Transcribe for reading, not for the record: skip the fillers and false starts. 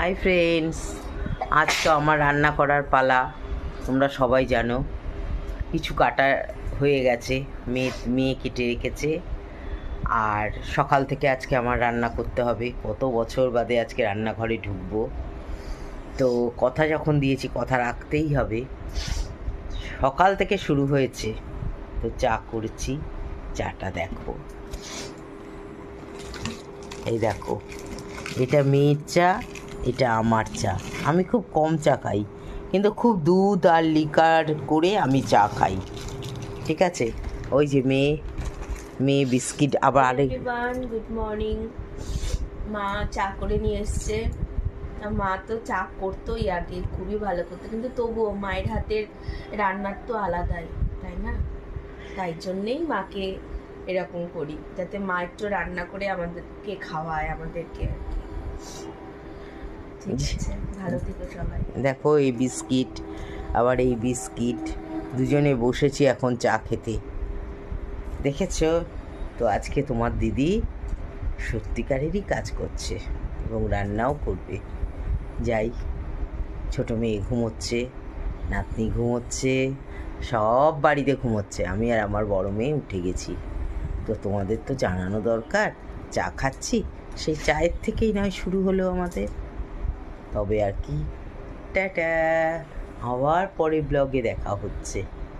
Hi friends, আজ তো আমার রান্না করার পালা। তোমরা সবাই জানো কিছু কাটা হয়ে গেছে, মেয়ে কেটে রেখেছে। আর সকাল থেকে আজকে আমার রান্না করতে হবে। কত বছর বাদে আজকে রান্নাঘরে ঢুকবো, তো কথা যখন দিয়েছি কথা রাখতেই হবে। সকাল থেকে শুরু হয়েছে, তো চা করেছি। চাটা দেখো, এই দেখো, এটা মেয়ের চা, এটা আমার চা। আমি খুব কম চা খাই, কিন্তু খুব দুধ আর লিকার করে আমি চা খাই, ঠিক আছে। ওই যে মেয়ে বিস্কিট আবার আরেক। Good morning. মা চা করে নিয়ে এসছে। মা তো চা করতোই আগে, খুবই ভালো করতো, কিন্তু তবুও মায়ের হাতের রান্নার তো আলাদাই, তাই না? তাই জন্যেই মাকে এরকম করি, যাতে মা একটু রান্না করে আমাদেরকে খাওয়ায়, আমাদেরকে। ঠিক আছে, ভালো থেকো সবাই। দেখো এই বিস্কিট, আবার এই বিস্কিট, দুজনে বসেছি এখন চা খেতে, দেখেছো তো। আজকে তোমার দিদি সত্যিকারেরই কাজ করছে এবং রান্নাও করবে। যাই, ছোটো মেয়ে ঘুমোচ্ছে, নাতনি ঘুমোচ্ছে, সব বাড়িতে ঘুমোচ্ছে। আমি আর আমার বড় মেয়ে উঠে গেছি। তো তোমাদের তো জানানো দরকার, চা খাচ্ছি, সেই চায়ের থেকেই নয় শুরু হলো আমাদের। তবে আর কি, টাটা, আবার পরে ব্লগে দেখা হচ্ছে।